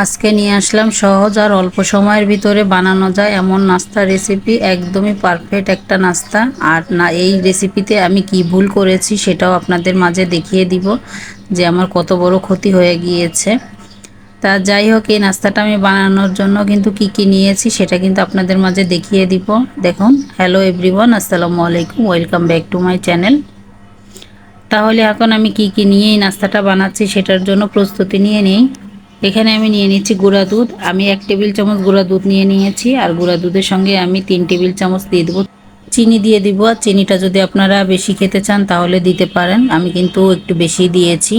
আজকে নিয়ে আসলাম সহজ আর অল্প সময়ের ভিতরে বানানো যায় এমন নাস্তা রেসিপি। একদমই পারফেক্ট একটা নাস্তা। আর না, এই রেসিপিতে আমি কি ভুল করেছি সেটাও আপনাদের মাঝে দেখিয়ে দিব যে আমার কত বড় ক্ষতি হয়ে গিয়েছে। তা যাই হোক, এই নাস্তাটা আমি বানানোর জন্য কিন্তু কি নিয়েছি সেটা কিন্তু আপনাদের মাঝে দেখিয়ে দিব। দেখুন, হ্যালো এভরিওয়ান, আসসালামু আলাইকুম, welcome back to my channel. তাহলে এখন আমি কি নিয়ে এই নাস্তাটা বানাচ্ছি সেটার জন্য প্রস্তুতি নিয়ে নিই। এখানে আমি নিয়ে নিচ্ছি গুঁড়া দুধ। আমি 1 টেবিল চামচ গুঁড়া দুধ নিয়ে নিয়েছি, আর গুঁড়া দুধের সঙ্গে আমি 3 টেবিল চামচ দিয়ে দেবো চিনি দিয়ে দিব। আর চিনিটা যদি আপনারা বেশি খেতে চান তাহলে দিতে পারেন, আমি কিন্তু একটু বেশি দিয়েছি।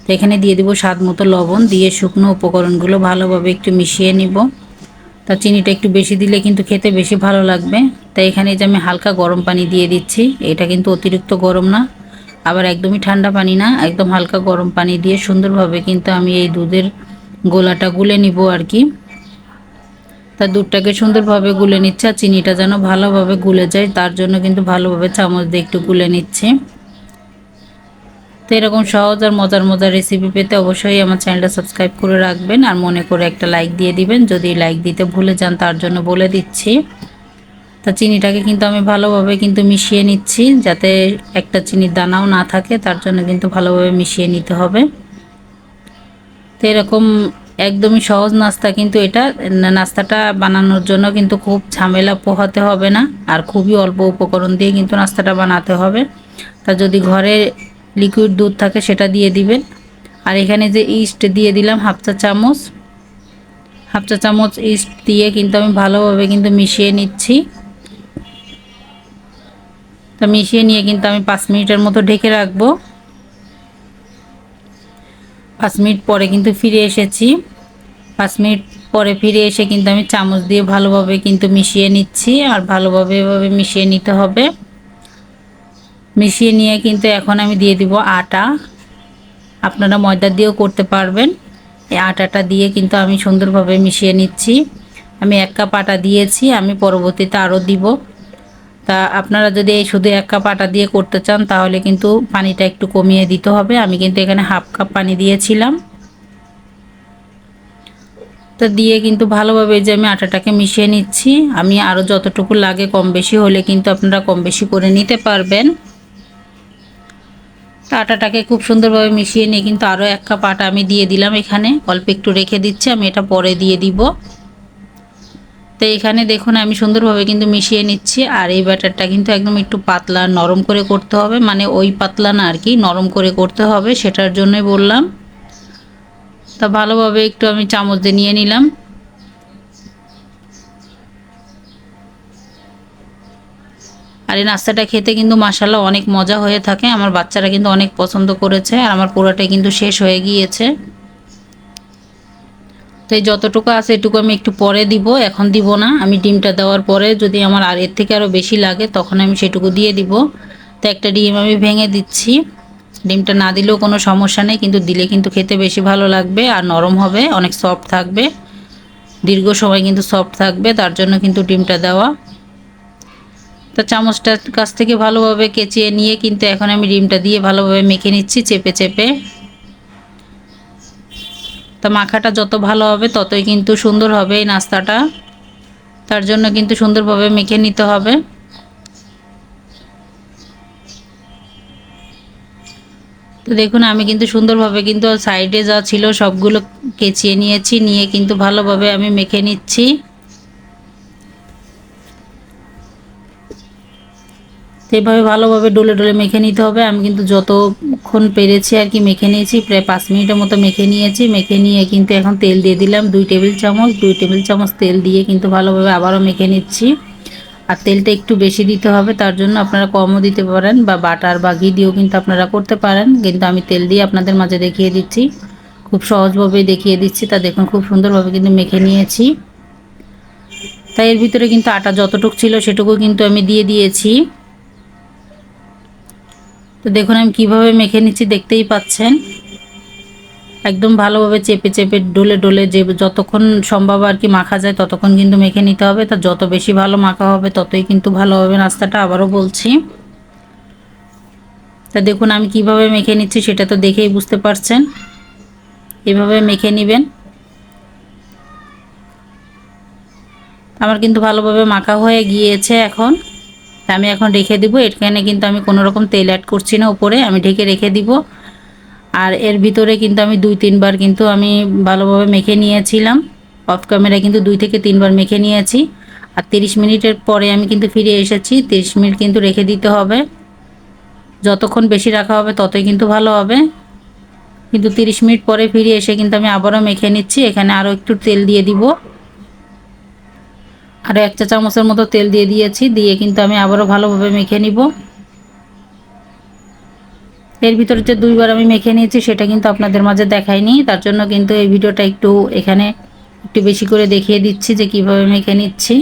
তো এখানে দিয়ে দিব স্বাদ মতো লবণ, দিয়ে শুকনো উপকরণগুলো ভালোভাবে একটু মিশিয়ে নিব। তা চিনিটা একটু বেশি দিলে কিন্তু খেতে বেশি ভালো লাগবে। তাই এখানে যে আমি হালকা গরম পানি দিয়ে দিচ্ছি, এটা কিন্তু অতিরিক্ত গরম না, আবার একদমই ঠান্ডা পানি না, একদম হালকা গরম পানি দিয়ে সুন্দরভাবে কিন্তু আমি এই দুধের গোলাটা গুলে নিব আর কি। তা দুধটাকে সুন্দরভাবে গুলে নিচ্ছে, আর চিনিটা যেন ভালোভাবে গুলে যায় তার জন্য কিন্তু ভালোভাবে চামচ দিয়ে একটু গুলে নিচ্ছে। তো এরকম সহজ আর মজার মজার রেসিপি পেতে অবশ্যই আমার চ্যানেলটা সাবস্ক্রাইব করে রাখবেন, আর মনে করে একটা লাইক দিয়ে দিবেন। যদি লাইক দিতে ভুলে যান তার জন্য বলে দিচ্ছি। তা চিনিটাকে কিন্তু আমি ভালোভাবে কিন্তু মিশিয়ে নিচ্ছি, যাতে একটা চিনির দানাও না থাকে, তার জন্য কিন্তু ভালোভাবে মিশিয়ে নিতে হবে। তো এরকম একদমই সহজ নাস্তা কিন্তু এটা। নাস্তাটা বানানোর জন্য কিন্তু খুব ঝামেলা পোহাতে হবে না, আর খুবই অল্প উপকরণ দিয়ে কিন্তু নাস্তাটা বানাতে হবে। তা যদি ঘরে লিকুইড দুধ থাকে সেটা দিয়ে দিবেন। আর এখানে যে ইস্ট দিয়ে দিলাম হাফ চা চামচ ইস্ট দিয়ে কিন্তু আমি ভালোভাবে কিন্তু মিশিয়ে নিচ্ছি। তা মিশিয়ে নিয়ে কিন্তু আমি 5 মিনিটের মতো ঢেকে রাখবো। 5 মিনিট পরে কিন্তু ফিরে এসেছি। 5 মিনিট পরে ফিরে এসে কিন্তু আমি চামচ দিয়ে ভালোভাবে কিন্তু মিশিয়ে নিচ্ছি, আর ভালোভাবে এভাবে মিশিয়ে নিতে হবে। মিশিয়ে নিয়ে কিন্তু এখন আমি দিয়ে দিব আটা। আপনারা ময়দা দিয়েও করতে পারবেন। এই আটাটা দিয়ে কিন্তু আমি সুন্দরভাবে মিশিয়ে নিচ্ছি। আমি 1 কাপ আটা দিয়েছি, আমি পরবর্তীতে আরও দিব। তা আপনারা যদি এই শুধু 1 কাপ আটা দিয়ে করতে চান তাহলে কিন্তু পানিটা একটু কমিয়ে দিতে হবে। আমি কিন্তু এখানে হাফ কাপ পানি দিয়েছিলাম। তো দিয়ে কিন্তু ভালোভাবে যে আমি আটাটাকে মিশিয়ে নিচ্ছি। আমি আরও যতটুকু লাগে কম বেশি হলে কিন্তু আপনারা কম বেশি করে নিতে পারবেন। তো আটাটাকে খুব সুন্দরভাবে মিশিয়ে নিয়ে কিন্তু আরও 1 কাপ আটা আমি দিয়ে দিলাম। এখানে অল্প একটু রেখে দিচ্ছি, আমি এটা পরে দিয়ে দিব। তো এখানে দেখুন আমি সুন্দরভাবে কিন্তু মিশিয়ে নিচ্ছি। আর এই ব্যাটারটা কিন্তু একদম একটু পাতলা নরম করে করতে হবে, মানে ওই পাতলা না আর কি, নরম করে করতে হবে, সেটার জন্যই বললাম। তা ভালোভাবে একটু আমি চামচ দিয়ে নিয়ে নিলাম। আর এই নাস্তাটা খেতে কিন্তু মাশাআল্লাহ অনেক মজা হয়ে থাকে। আমার বাচ্চারা কিন্তু অনেক পছন্দ করেছে, আর আমার পুরোটাই কিন্তু শেষ হয়ে গিয়েছে। তো এই যতটুকু আছে এটুকু আমি একটু পরে দিব, এখন দিব না। আমি ডিমটা দেওয়ার পরে যদি আমার আর এর থেকে আরও বেশি লাগে তখন আমি সেটুকু দিয়ে দিব। তো একটা ডিম আমি ভেঙে দিচ্ছি। ডিমটা না দিলেও কোনো সমস্যা নেই, কিন্তু দিলে কিন্তু খেতে বেশি ভালো লাগবে, আর নরম হবে, অনেক সফট থাকবে, দীর্ঘ সময় কিন্তু সফট থাকবে, তার জন্য কিন্তু ডিমটা দেওয়া। তো চামচটার কাছ থেকে ভালোভাবে কেচিয়ে নিয়ে কিন্তু এখন আমি ডিমটা দিয়ে ভালোভাবে মেখে নিচ্ছি চেপে চেপে। তো মাখাটা যত ভালো হবে ততই কিন্তু সুন্দর হবে এই নাস্তাটা, তার জন্য কিন্তু সুন্দরভাবে মেখে নিতে হবে। তো দেখুন আমি কিন্তু সুন্দরভাবে কিন্তু সাইডে যা ছিল সবগুলো কেচিয়ে নিয়েছি, নিয়ে কিন্তু ভালোভাবে আমি মেখে নিচ্ছি। তো এভাবে ভালোভাবে ডলে ডলে মেখে নিতে হবে। আমি কিন্তু যতক্ষণ পেরেছি আর কি মেখে নিয়েছি, প্রায় 5 মিনিটের মতো মেখে নিয়েছি। মেখে নিয়ে কিন্তু এখন তেল দিয়ে দিলাম 2 টেবিল চামচ। 2 টেবিল চামচ তেল দিয়ে কিন্তু ভালোভাবে আবারও মেখে নিচ্ছি। আর তেলটা একটু বেশি দিতে হবে, তার জন্য আপনারা কমও দিতে পারেন, বা বাটার বা ঘি দিয়েও কিন্তু আপনারা করতে পারেন, কিন্তু আমি তেল দিয়ে আপনাদের মাঝে দেখিয়ে দিচ্ছি, খুব সহজভাবেই দেখিয়ে দিচ্ছি। তা দেখুন খুব সুন্দরভাবে কিন্তু মেখে নিয়েছি। তাই এর ভিতরে কিন্তু আটা যতটুকু ছিল সেটুকু কিন্তু আমি দিয়ে দিয়েছি। তো দেখুন আমি কিভাবে মেখে নিচ্ছি দেখতেই পাচ্ছেন। একদম ভালোভাবে চেপে চেপে ডলে ডলে যে যতক্ষণ সম্ভব আর কি মাখা যায় ততক্ষণ কিন্তু মেখে নিতে হবে। তা যত বেশি ভালো মাখা হবে ততই কিন্তু ভালো হবে নাস্তাটা, আবারও বলছি। তা দেখুন আমি কিভাবে মেখে নিচ্ছি সেটা তো দেখেই বুঝতে পারছেন। এভাবে মেখে নেবেন। আমার কিন্তু ভালোভাবে মাখা হয়ে গিয়েছে। আমি এখন রেখে দিব। এখানে কিন্তু আমি কোনো রকম তেল অ্যাড করছি না, উপরে আমি ঢেকে রেখে দিব। আর এর ভিতরে কিন্তু আমি 2-3 বার কিন্তু আমি ভালোভাবে মেখে নিয়েছিলাম। অফ ক্যামেরায় কিন্তু 2 থেকে 3 বার মেখে নিয়েছি। আর 30 মিনিটের পরে আমি কিন্তু ফিরে এসেছি। 30 মিনিট কিন্তু রেখে দিতে হবে, যতক্ষণ বেশি রাখা হবে ততই কিন্তু ভালো হবে। কিন্তু 30 মিনিট পরে ফিরে এসে কিন্তু আমি আবারও মেখে নিচ্ছি। এখানে আরও একটু তেল দিয়ে দিব, আরও 1 চা চামচের মতো তেল দিয়ে দিয়েছি। দিয়ে কিন্তু আমি আবারও ভালোভাবে মেখে নিব। এর ভিতরে যে 2 বার আমি মেখে নিয়েছি সেটা কিন্তু আপনাদের মাঝে দেখাইনি, তার জন্য কিন্তু এই ভিডিওটা এখানে একটু বেশি করে দেখিয়ে দিচ্ছি যে কিভাবে মেখে নিচ্ছি।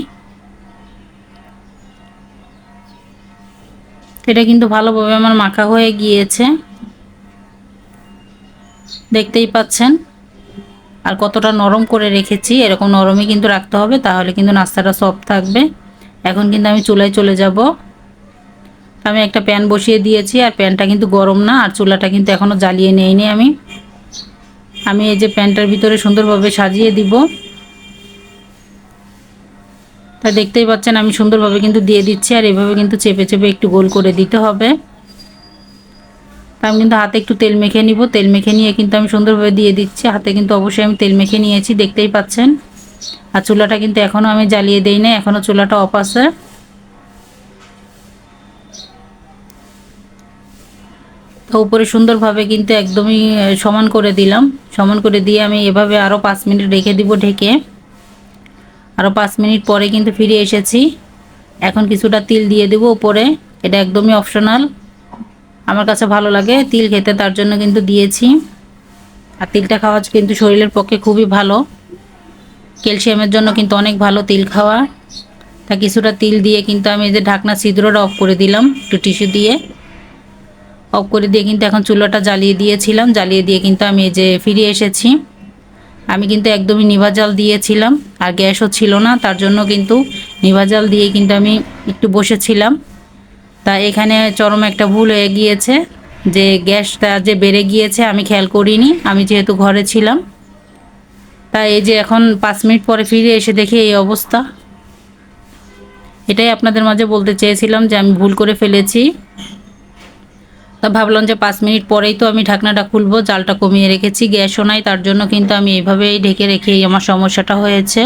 এটা কিন্তু ভালোভাবে আমার মাখা হয়ে গিয়েছে, দেখতেই পাচ্ছেন। আর কতটা নরম করে রেখেছি, এরকম নরমই কিন্তু রাখতে হবে, তাহলে কিন্তু নাস্তাটা সফট থাকবে। এখন কিন্তু আমি চুলায় চলে যাব। আমি একটা প্যান বসিয়ে দিয়েছি, আর প্যানটা কিন্তু গরম না, আর চুলাটা কিন্তু এখনও জ্বালিয়ে নেইনি। আমি এই যে প্যানটার ভিতরে সুন্দরভাবে সাজিয়ে দিব। তা দেখতেই পাচ্ছেন আমি সুন্দরভাবে কিন্তু দিয়ে দিচ্ছি, আর এভাবে কিন্তু চেপে চেপে একটু গোল করে দিতে হবে। আমি কিন্তু হাতে একটু তেল মেখে নিব। তেল মেখে নিয়ে কিন্তু আমি সুন্দরভাবে দিয়ে দিচ্ছি। হাতে কিন্তু অবশ্যই আমি তেল মেখে নিয়েছি, দেখতেই পাচ্ছেন। আর চুলাটা কিন্তু এখনও আমি জ্বালিয়ে দেই না, এখনও চুলাটা অফ আছে। তো উপরে সুন্দরভাবে কিন্তু একদমই সমান করে দিলাম। সমান করে দিয়ে আমি এভাবে আরও 5 মিনিট রেখে দিব ঢেকে। আরও 5 মিনিট পরে কিন্তু ফিরে এসেছি। এখন কিছুটা তিল দিয়ে দেব উপরে, এটা একদমই অপশনাল। আমার কাছে ভালো লাগে তিল খেতে, তার জন্য কিন্তু দিয়েছি। আর তিলটা খাওয়া কিন্তু শরীরের পক্ষে খুবই ভালো, ক্যালসিয়ামের জন্য কিন্তু অনেক ভালো তিল খাওয়া। তা কিছুটা তিল দিয়ে কিন্তু আমি এই যে ঢাকনা ছিদ্রটা অফ করে দিলাম একটু টিস্যু দিয়ে। অফ করে দিয়ে কিন্তু এখন চুলাটা জ্বালিয়ে দিয়েছিলাম, জ্বালিয়ে দিয়ে কিন্তু আমি এই যে ফিরে এসেছি। আমি কিন্তু একদমই নিভা জাল দিয়েছিলাম, আর গ্যাসও ছিল না, তার জন্য কিন্তু নিভা জাল দিয়ে কিন্তু আমি একটু বসেছিলাম। তা এখানে চরম একটা ভুল হয়ে গিয়েছে, যে গ্যাসটা যে বেড়ে গিয়েছে আমি খেয়াল করিনি, আমি যেহেতু ঘরে ছিলাম। তা এই যে এখন 5 মিনিট পরে ফিরে এসে দেখি এই অবস্থা। এটাই আপনাদের মাঝে বলতে চেয়েছিলাম যে আমি ভুল করে ফেলেছি। তা ভাবলাম যে 5 মিনিট পরেই তো আমি ঢাকনাটা খুলবো, জালটা কমিয়ে রেখেছি, গ্যাসও নাই, তার জন্য কিন্তু আমি এইভাবেই ঢেকে রেখেই আমার সমস্যাটা হয়েছে।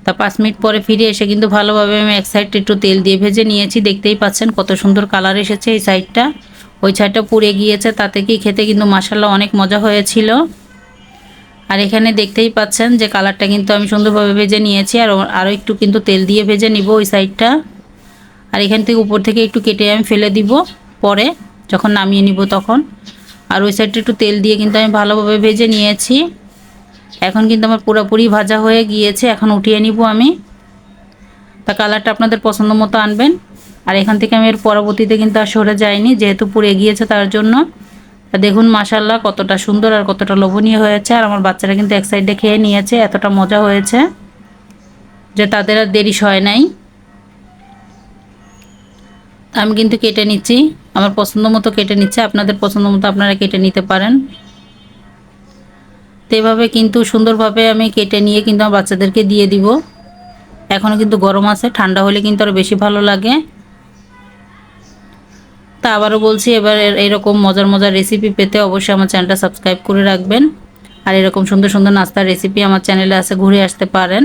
তা 5 মিনিট পরে ফিরে এসে কিন্তু ভালোভাবে আমি এক সাইডটা একটু তেল দিয়ে ভেজে নিয়েছি, দেখতেই পাচ্ছেন কত সুন্দর কালার এসেছে এই সাইডটা। ওই সাইডটা পুড়ে গিয়েছে, তাতে কি খেতে কিন্তু মাশাআল্লাহ অনেক মজা হয়েছিল। আর এখানে দেখতেই পাচ্ছেন যে কালারটা কিন্তু আমি সুন্দরভাবে ভেজে নিয়েছি, আর আরও একটু কিন্তু তেল দিয়ে ভেজে নিব ওই সাইডটা। আর এখান থেকে উপর থেকে একটু কেটে আমি ফেলে দিব পরে, যখন নামিয়ে নিব তখন। আর ওই সাইডটা একটু তেল দিয়ে কিন্তু আমি ভালোভাবে ভেজে নিয়েছি। এখন কিন্তু আমার পুরোপুরি ভাজা হয়ে গিয়েছে, এখন উঠিয়ে নিব আমি। তা কালারটা আপনাদের পছন্দ মতো আনবেন। আর এখান থেকে আমি এর পরবর্তীতে কিন্তু আর সরে যাইনি, যেহেতু পুড়ে গিয়েছে তার জন্য। দেখুন মাশাআল্লাহ কতটা সুন্দর আর কতটা লোভনীয় হয়েছে। আর আমার বাচ্চারা কিন্তু এক সাইডে খেয়ে নিয়েছে, এতটা মজা হয়েছে যে তাদের আর দেরি হয় নাই। আমি কিন্তু কেটে নিচ্ছি, আমার পছন্দ মতো কেটে নিচ্ছে, আপনাদের পছন্দ মতো আপনারা কেটে নিতে পারেন। তো এভাবে কিন্তু সুন্দরভাবে আমি কেটে নিয়ে কিন্তু আমার বাচ্চাদেরকে দিয়ে দিব। এখনও কিন্তু গরম আছে, ঠান্ডা হলে কিন্তু আরও বেশি ভালো লাগে। তা আবারও বলছি, এবার এরকম মজার মজার রেসিপি পেতে অবশ্যই আমার চ্যানেলটা সাবস্ক্রাইব করে রাখবেন। আর এরকম সুন্দর সুন্দর নাস্তার রেসিপি আমার চ্যানেলে আছে, ঘুরে আসতে পারেন।